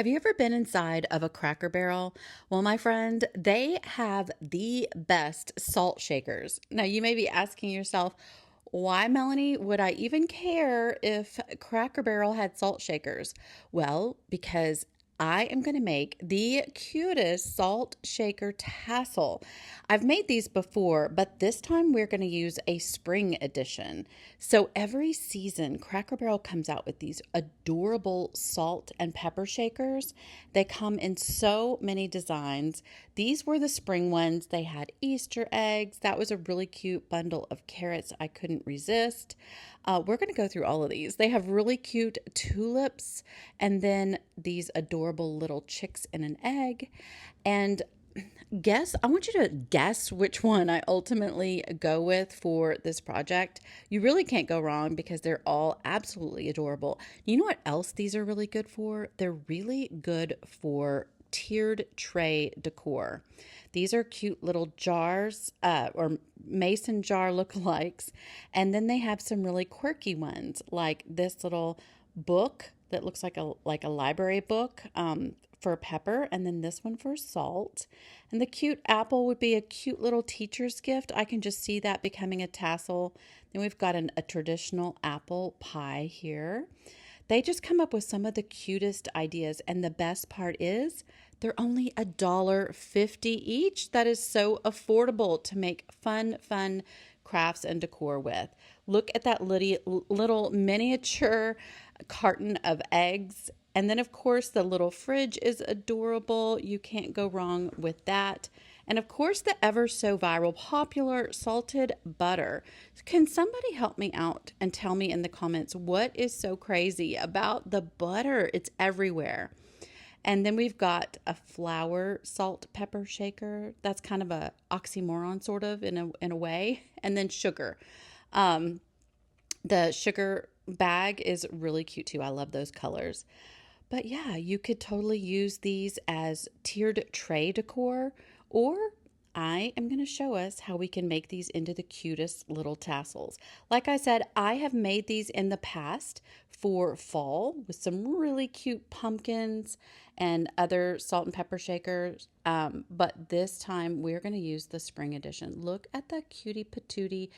Have you ever been inside of a Cracker Barrel? Well, my friend, they have the best salt shakers. Now, you may be asking yourself, why, Melanie, would I even care if Cracker Barrel had salt shakers? Well, because I am going to make the cutest salt shaker tassel. I've made these before, but this time we're going to use a spring edition. So every season, Cracker Barrel comes out with these adorable salt and pepper shakers. They come in so many designs. These were the spring ones. They had Easter eggs. That was a really cute bundle of carrots I couldn't resist. We're going to go through all of these. They have really cute tulips and then these adorable little chicks in an egg. And I want you to guess which one I ultimately go with for this project. You really can't go wrong because they're all absolutely adorable. You know what else these are really good for? They're really good for tiered tray decor. These are cute little jars or mason jar lookalikes. And then they have some really quirky ones like this little book that looks like a library book for pepper, and then this one for salt. And the cute apple would be a cute little teacher's gift. I can just see that becoming a tassel. Then we've got a traditional apple pie here. They just come up with some of the cutest ideas, and the best part is they're only $1.50 each. That is so affordable to make fun crafts and decor with. Look at that little miniature carton of eggs. And then, of course, the little fridge is adorable. You can't go wrong with that. And, of course, the ever so viral popular salted butter. Can somebody help me out and tell me in the comments what is so crazy about the butter? It's everywhere. And then we've got a flour salt pepper shaker. That's kind of a oxymoron sort of in a way. And then sugar. The sugar bag is really cute too. I love those colors. But yeah, you could totally use these as tiered tray decor, or I am going to show us how we can make these into the cutest little tassels. Like I said, I have made these in the past for fall with some really cute pumpkins and other salt and pepper shakers. But this time we're going to use the spring edition. Look at the cutie patootie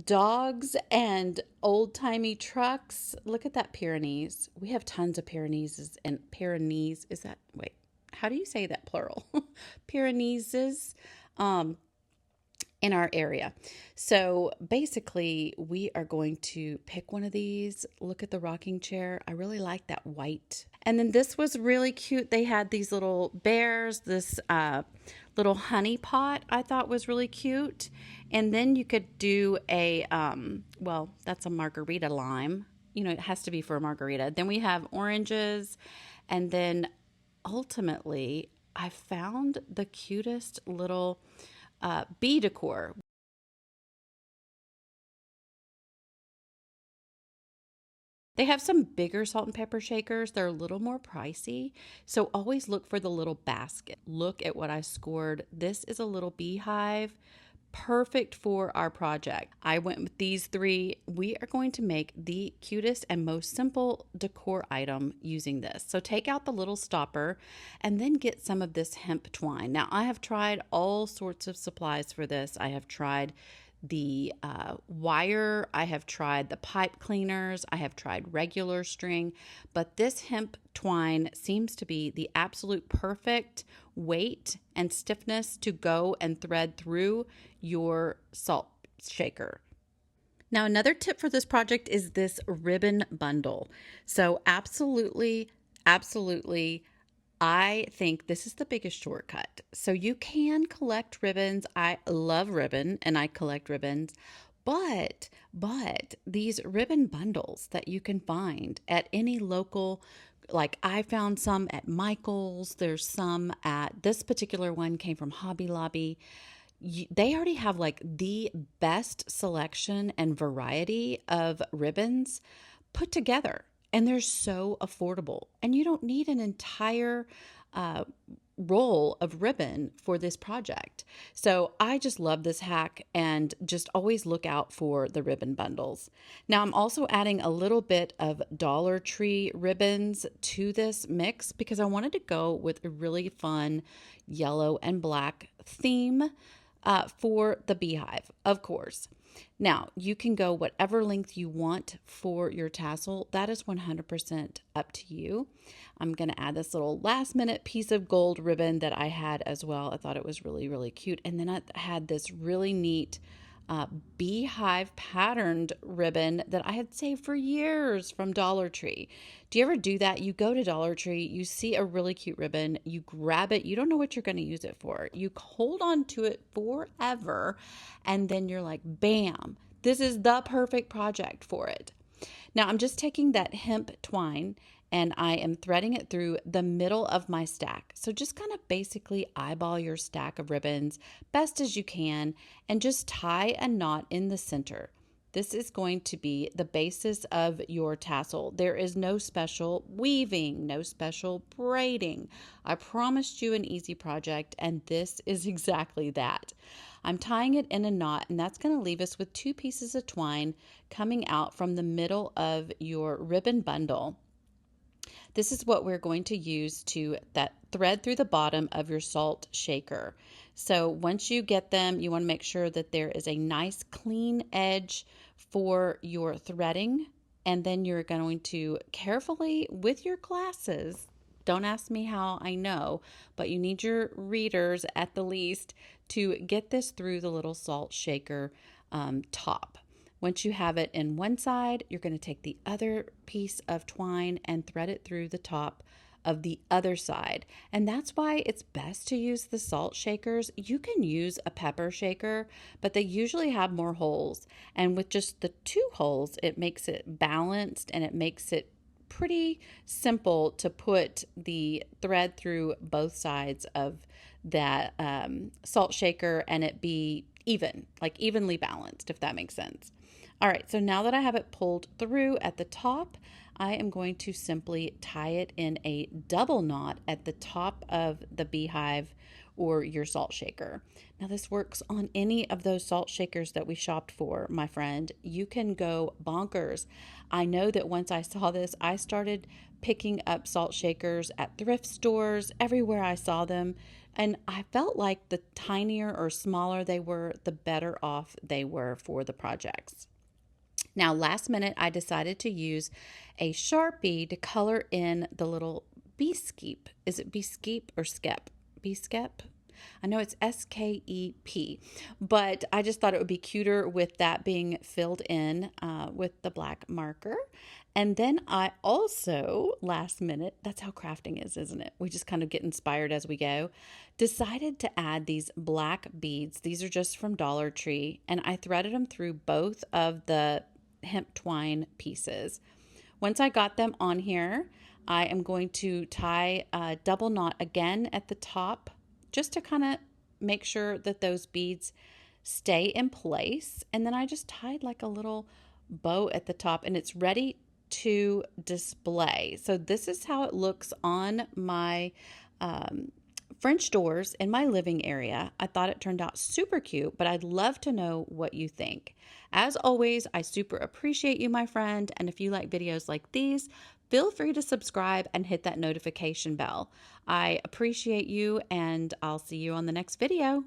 dogs and old-timey trucks. Look at that Pyrenees. We have tons of Pyrenees and Pyrenees. Is that, wait, how do you say that plural? Pyrenees in our area. So basically we are going to pick one of these. Look at the rocking chair. I really like that white. And then this was really cute. They had these little bears, this little honey pot I thought was really cute. And then you could do a, well, that's a margarita lime. You know, it has to be for a margarita. Then we have oranges. And then ultimately, I found the cutest little bee decor. They have some bigger salt and pepper shakers. They're a little more pricey. So always look for the little basket. Look at what I scored. This is a little beehive. Perfect for our project. I went with these three. We are going to make the cutest and most simple decor item using this. So take out the little stopper and then get some of this hemp twine. Now I have tried all sorts of supplies for this. I have tried the wire, I have tried the pipe cleaners, I have tried regular string, but this hemp twine seems to be the absolute perfect weight and stiffness to go and thread through your salt shaker. Now, another tip for this project is this ribbon bundle. So absolutely, I think this is the biggest shortcut. So you can collect ribbons. I love ribbon and I collect ribbons, but these ribbon bundles that you can find at any local, like I found some at Michael's, there's some at, this particular one came from Hobby Lobby. They already have like the best selection and variety of ribbons put together. And they're so affordable. And you don't need an entire roll of ribbon for this project. So I just love this hack and just always look out for the ribbon bundles. Now I'm also adding a little bit of Dollar Tree ribbons to this mix because I wanted to go with a really fun yellow and black theme for the beehive, of course. Now, you can go whatever length you want for your tassel. That is 100% up to you. I'm going to add this little last minute piece of gold ribbon that I had as well. I thought it was really, really cute. And then I had this really neat beehive patterned ribbon that I had saved for years from Dollar Tree. Do you ever do that? You go to Dollar Tree, you see a really cute ribbon, you grab it, you don't know what you're going to use it for. You hold on to it forever, and then you're like, bam, this is the perfect project for it. Now I'm just taking that hemp twine and I am threading it through the middle of my stack. So just kind of basically eyeball your stack of ribbons best as you can and just tie a knot in the center. This is going to be the basis of your tassel. There is no special weaving, no special braiding. I promised you an easy project, and this is exactly that. I'm tying it in a knot, and that's going to leave us with 2 pieces of twine coming out from the middle of your ribbon bundle. This is what we're going to use to that thread through the bottom of your salt shaker. So once you get them, you want to make sure that there is a nice clean edge for your threading. And then you're going to carefully, with your glasses, don't ask me how I know, but you need your readers at the least to get this through the little salt shaker top. Once you have it in one side, you're going to take the other piece of twine and thread it through the top of the other side. And that's why it's best to use the salt shakers. You can use a pepper shaker, but they usually have more holes. And with just the 2 holes, it makes it balanced and it makes it pretty simple to put the thread through both sides of that salt shaker and it be even, like evenly balanced, if that makes sense. All right, so now that I have it pulled through at the top, I am going to simply tie it in a double knot at the top of the beehive or your salt shaker. Now this works on any of those salt shakers that we shopped for, my friend. You can go bonkers. I know that once I saw this, I started picking up salt shakers at thrift stores, everywhere I saw them. And I felt like the tinier or smaller they were, the better off they were for the projects. Now, last minute, I decided to use a Sharpie to color in the little bee skep. Is it bee skep or skep? Bee skep? I know it's SKEP, but I just thought it would be cuter with that being filled in with the black marker. And then I also, last minute, that's how crafting is, isn't it? We just kind of get inspired as we go. Decided to add these black beads. These are just from Dollar Tree, and I threaded them through both of the hemp twine pieces. Once I got them on here, I am going to tie a double knot again at the top just to kind of make sure that those beads stay in place. And then I just tied like a little bow at the top and it's ready to display. So this is how it looks on my French doors in my living area. I thought it turned out super cute, but I'd love to know what you think. As always, I super appreciate you, my friend. And if you like videos like these, feel free to subscribe and hit that notification bell. I appreciate you, and I'll see you on the next video.